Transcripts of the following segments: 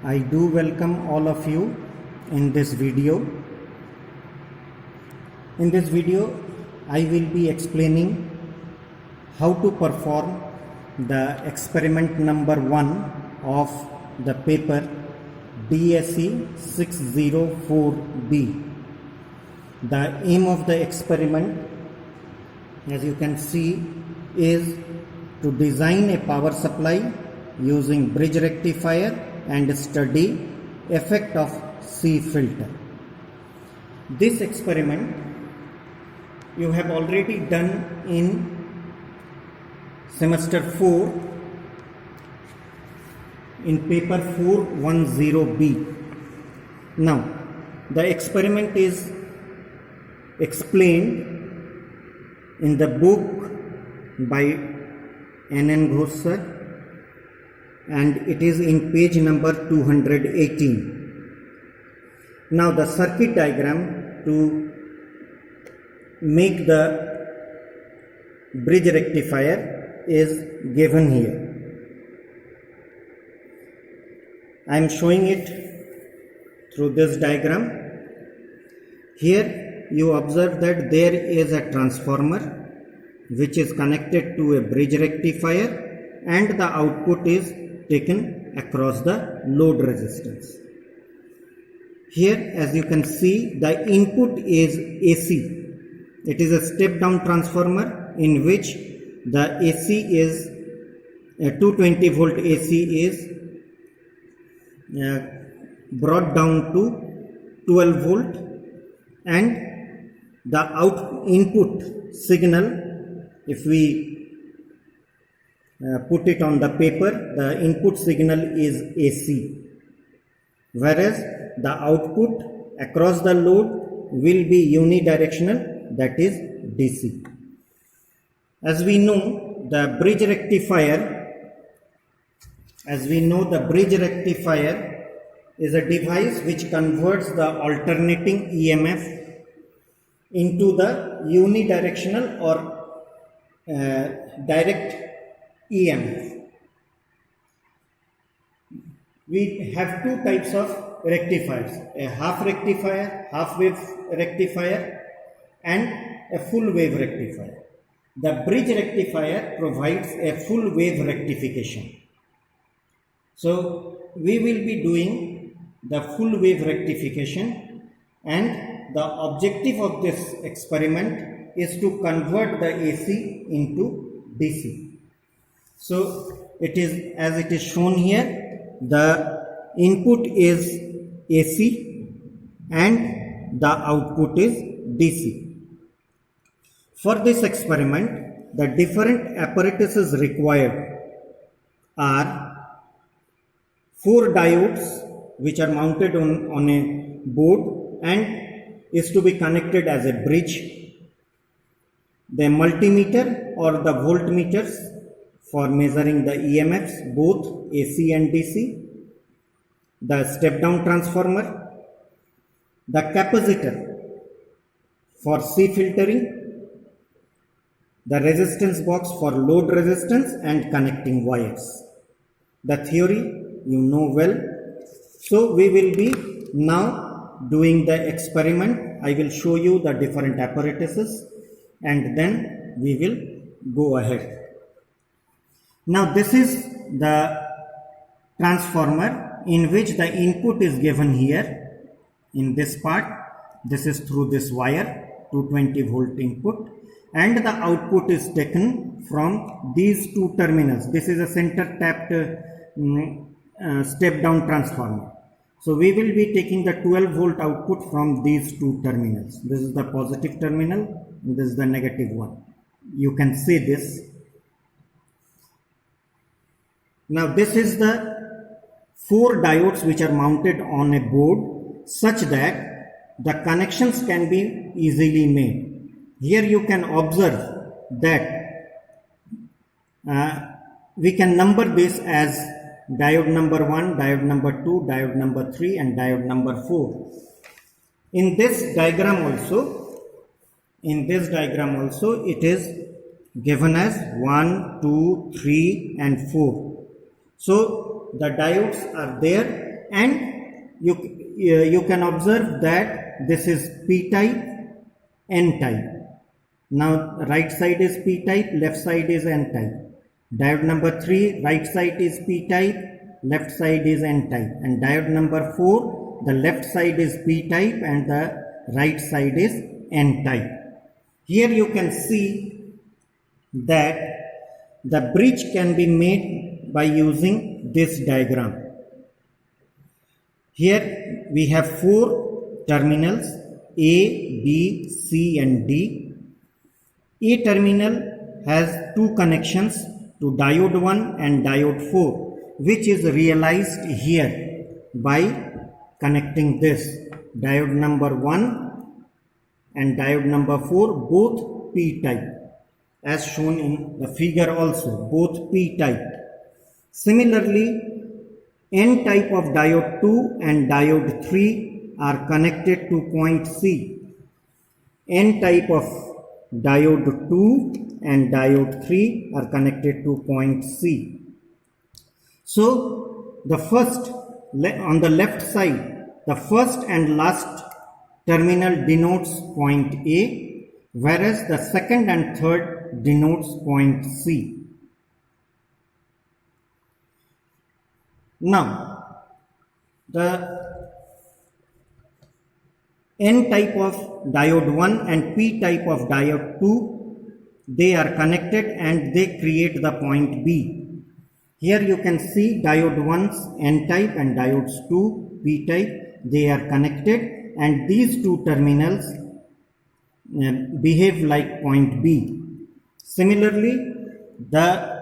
I do welcome all of you in this video. In this video, I will be explaining how to perform the experiment number 1 of the paper DSE 604B. The aim of the experiment, as you can see, is to design a power supply using bridge rectifier and study effect of C filter. This experiment you have already done in semester 4 in paper 410B. Now the experiment is explained in the book by N. Ghosh sir, and it is in page number 218. Now the circuit diagram to make the bridge rectifier is given here. I am showing it through this diagram. Here you observe that there is a transformer which is connected to a bridge rectifier, and the output is taken across the load resistance. Here, as you can see, the input is AC. It is a step down transformer in which the AC is 220 volt AC is brought down to 12 volt, and the input signal, if we put it on the paper, the input signal is AC, whereas the output across the load will be unidirectional, that is DC. As we know, the bridge rectifier is a device which converts the alternating EMF into the unidirectional or direct EMF. We have two types of rectifiers, a half rectifier, half wave rectifier, and a full wave rectifier. The bridge rectifier provides a full wave rectification. So we will be doing the full wave rectification, and the objective of this experiment is to convert the AC into DC. So it is, as it is shown here, the input is AC and the output is DC. For this experiment, the different apparatuses required are 4 diodes which are mounted on a board and is to be connected as a bridge, the multimeter or the voltmeters for measuring the EMFs, both AC and DC, the step down transformer, the capacitor for C filtering, the resistance box for load resistance, and connecting wires. The theory you know well. So we will be now doing the experiment. I will show you the different apparatuses and then we will go ahead. Now this is the transformer in which the input is given here in this part. This is through this wire, 220 volt input, and the output is taken from these two terminals. This is a center tapped step down transformer. So we will be taking the 12 volt output from these two terminals. This is the positive terminal and this is the negative one. You can see this. Now this is the 4 diodes which are mounted on a board such that the connections can be easily made. Here you can observe that we can number this as diode number 1, diode number 2, diode number 3 and diode number 4. In this diagram also it is given as 1, 2, 3 and 4. So the diodes are there and you can observe that this is p type, n type. Now right side is p type, left side is n type. Diode number 3, right side is p type, left side is n type. And diode number 4, the left side is p type and the right side is n type. Here you can see that the bridge can be made by using this diagram. Here we have 4 terminals A, B, C and D. A terminal has 2 connections to diode 1 and diode 4, which is realized here by connecting this diode number 1 and diode number 4, both P type, as shown in the figure also, both P type. Similarly, N type of diode 2 and diode 3 are connected to point C. N type of diode 2 and diode 3 are connected to point C. So, the first, on the left side, the first and last terminal denotes point A, whereas the second and third denotes point C. Now, the N type of diode 1 and P type of diode 2, they are connected and they create the point B. Here you can see diode 1's N type and diodes 2 P type, they are connected and these 2 terminals behave like point B. Similarly, the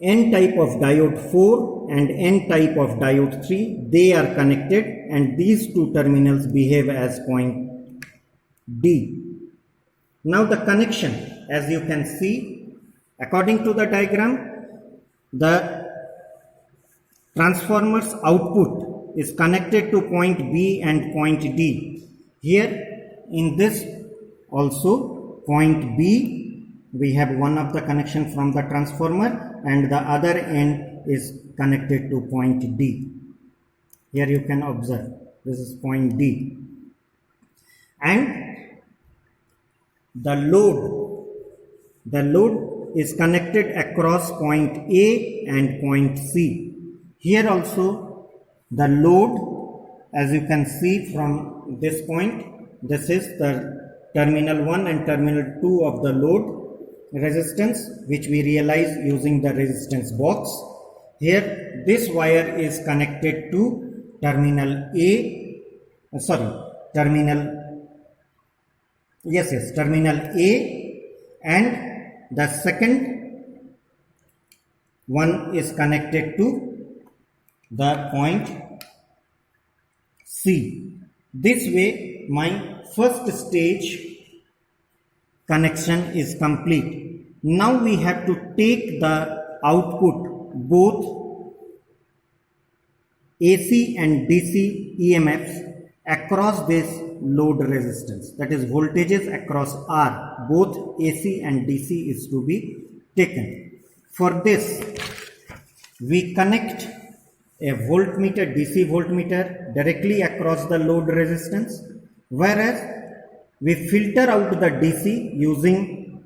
N type of diode 4 and N type of diode 3, they are connected and these 2 terminals behave as point D. Now the connection, as you can see, according to the diagram, the transformer's output is connected to point B and point D. Here in this also point B, we have one of the connection from the transformer and the other end is connected to point D. Here you can observe this is point D. And the load is connected across point A and point C. Here also the load, as you can see from this point, this is the terminal 1 and terminal 2 of the load resistance, which we realize using the resistance box. Here this wire is connected to terminal terminal A, and the second one is connected to the point C. This way my first stage connection is complete. Now we have to take the output, both AC and DC EMFs across this load resistance, that is voltages across R, both AC and DC is to be taken. For this we connect a voltmeter, DC voltmeter, directly across the load resistance, whereas we filter out the DC using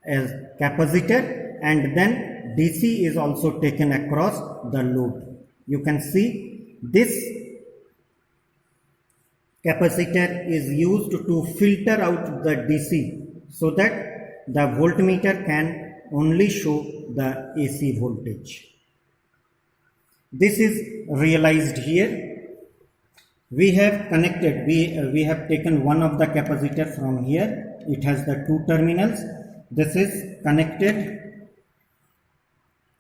a capacitor, and then DC is also taken across the load. You can see this capacitor is used to filter out the DC so that the voltmeter can only show the AC voltage. This is realized here. We have connected, we have taken one of the capacitor from here. It has the 2 terminals. This is connected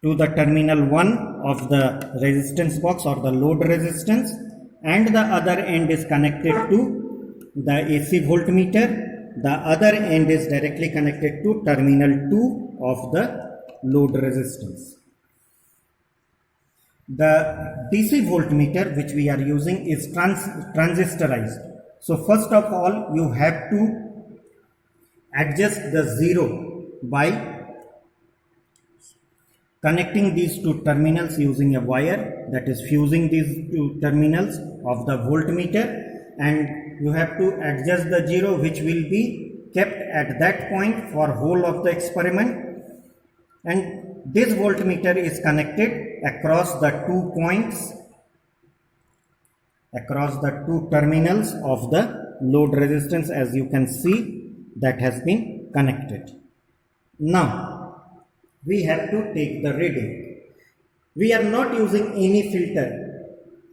to the terminal 1 of the resistance box or the load resistance, and the other end is connected to the AC voltmeter. The other end is directly connected to terminal 2 of the load resistance. The DC voltmeter which we are using is transistorized. So first of all you have to adjust the 0 by connecting these two terminals using a wire, that is fusing these two terminals of the voltmeter, and you have to adjust the 0 which will be kept at that point for whole of the experiment, and this voltmeter is connected across the 2 points, across the 2 terminals of the load resistance, as you can see that has been connected. Now we have to take the reading. We are not using any filter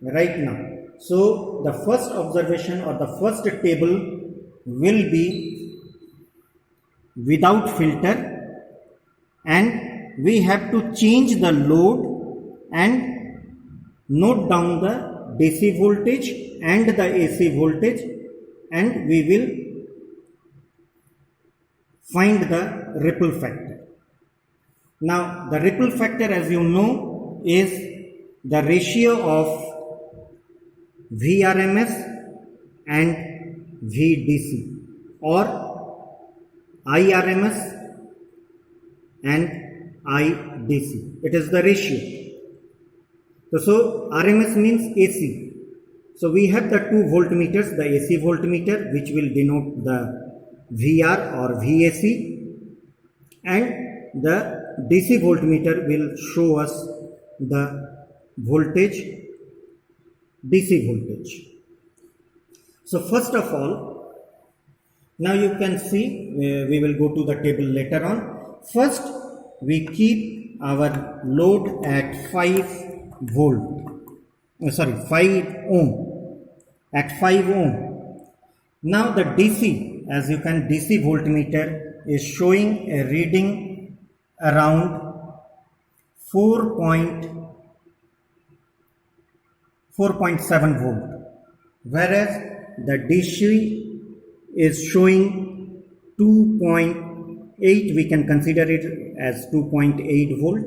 right now, so the first observation or the first table will be without filter, and we have to change the load and note down the DC voltage and the AC voltage, and we will find the ripple factor. Now the ripple factor, as you know, is the ratio of Vrms and Vdc, or Irms and IDC. It is the ratio. So RMS means AC. So we have the 2 voltmeters, the AC voltmeter which will denote the VR or VAC, and the DC voltmeter will show us the voltage, DC voltage. So first of all, now you can see, we will go to the table later on. First we keep our load at 5 ohm, at 5 ohm. Now the DC, as you can, DC voltmeter is showing a reading around 4.7 volt, whereas the DC is showing 2.8, we can consider it as 2.8 volt.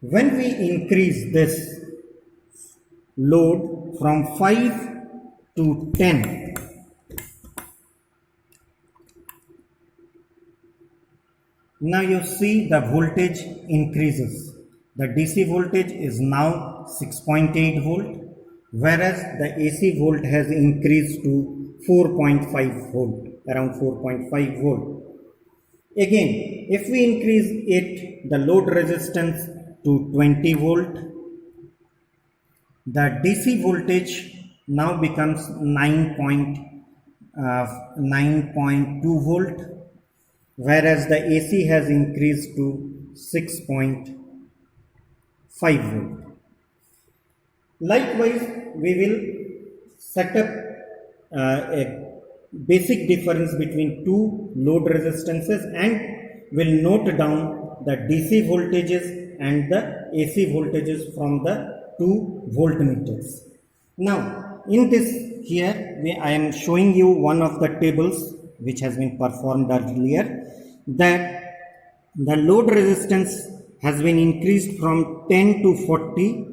When we increase this load from 5 to 10, now you see the voltage increases. The DC voltage is now 6.8 volt, whereas the AC volt has increased to 4.5 volt, around 4.5 volt. Again, if we increase it, the load resistance to 20 volt, the DC voltage now becomes 9.2 volt, whereas the AC has increased to 6.5 volt. Likewise, we will set up a basic difference between 2 load resistances and will note down the DC voltages and the AC voltages from the 2 voltmeters. Now in this here I am showing you one of the tables which has been performed earlier, that the load resistance has been increased from 10 to 40,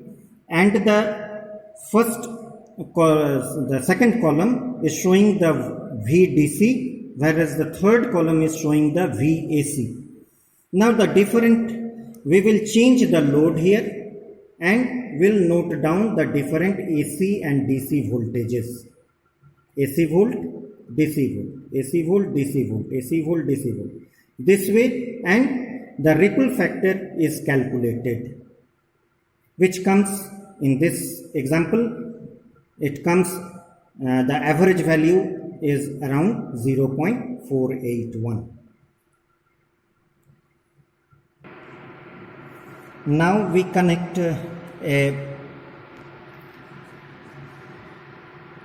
and the second column is showing the VDC, whereas the third column is showing the VAC. Now the different, we will change the load here and will note down the different AC and DC voltages. AC volt, DC volt, AC volt, DC volt, AC volt, DC volt. This way, and the ripple factor is calculated, which comes in this example, it comes, the average value is around 0.481. Now we connect a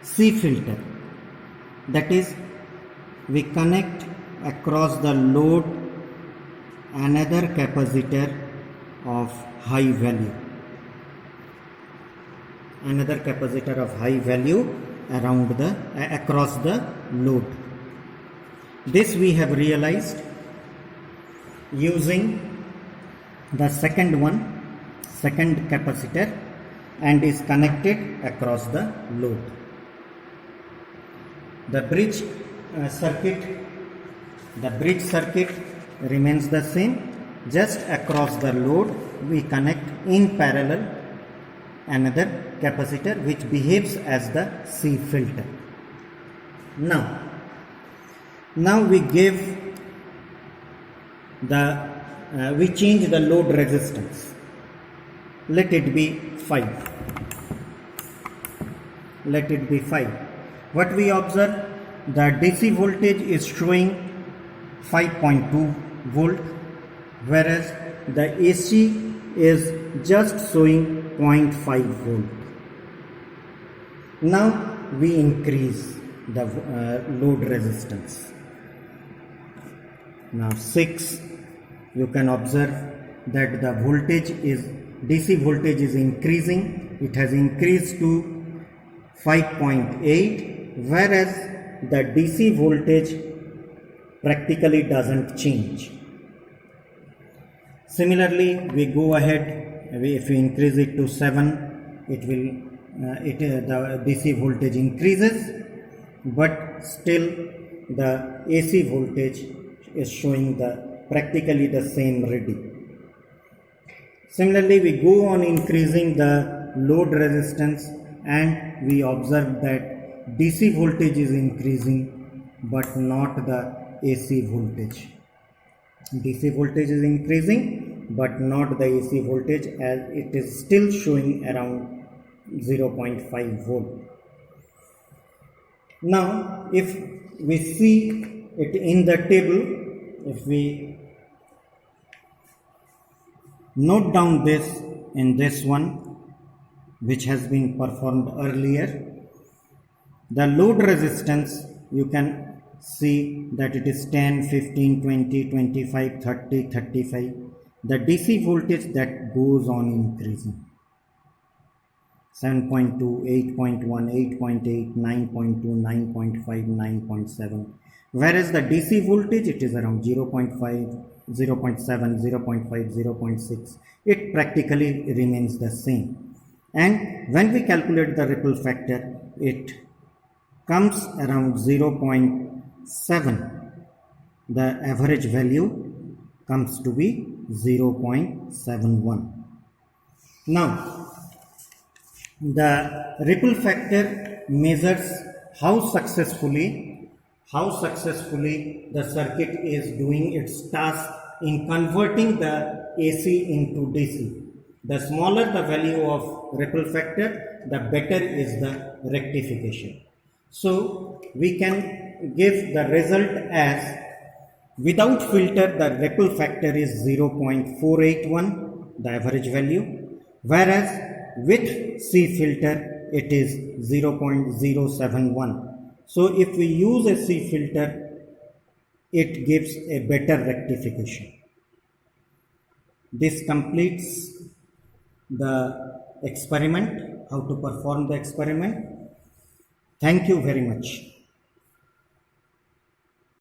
C filter, that is, we connect across the load another capacitor of high value, another capacitor of high value around the across the load. This we have realized using the second capacitor, and is connected across the load. The bridge circuit remains the same. just across the load we connect in parallel another capacitor which behaves as the C filter. Now we give the we change the load resistance. Let it be 5. Let it be 5. What we observe, the DC voltage is showing 5.2 volt, whereas the AC is just showing 0.5 volt. Now we increase the load resistance. Now 6, you can observe that the voltage is DC voltage is increasing. It has increased to 5.8, whereas the DC voltage practically doesn't change. Similarly, we go ahead, if we increase it to 7, it will the DC voltage increases, but still the AC voltage is showing the practically the same reading. Similarly, we go on increasing the load resistance and we observe that DC voltage is increasing but not the AC voltage. DC voltage is increasing but not the AC voltage, as it is still showing around 0.5 volt. Now if we see it in the table, if we note down this in this one which has been performed earlier, the load resistance you can see that it is 10, 15, 20, 25, 30, 35. The DC voltage that goes on increasing. 7.2, 8.1, 8.8, 9.2, 9.5, 9.7. Whereas the DC voltage, it is around 0.5, 0.7, 0.5, 0.6. It practically remains the same. And when we calculate the ripple factor, it comes around 0.7. The average value comes to be 0.71. Now, the ripple factor measures how successfully the circuit is doing its task in converting the AC into DC. The smaller the value of ripple factor, the better is the rectification. So we can give the result as, without filter the ripple factor is 0.481, the average value, whereas with C filter it is 0.071. So if we use a C filter, it gives a better rectification. This completes the experiment, how to perform the experiment. Thank you very much.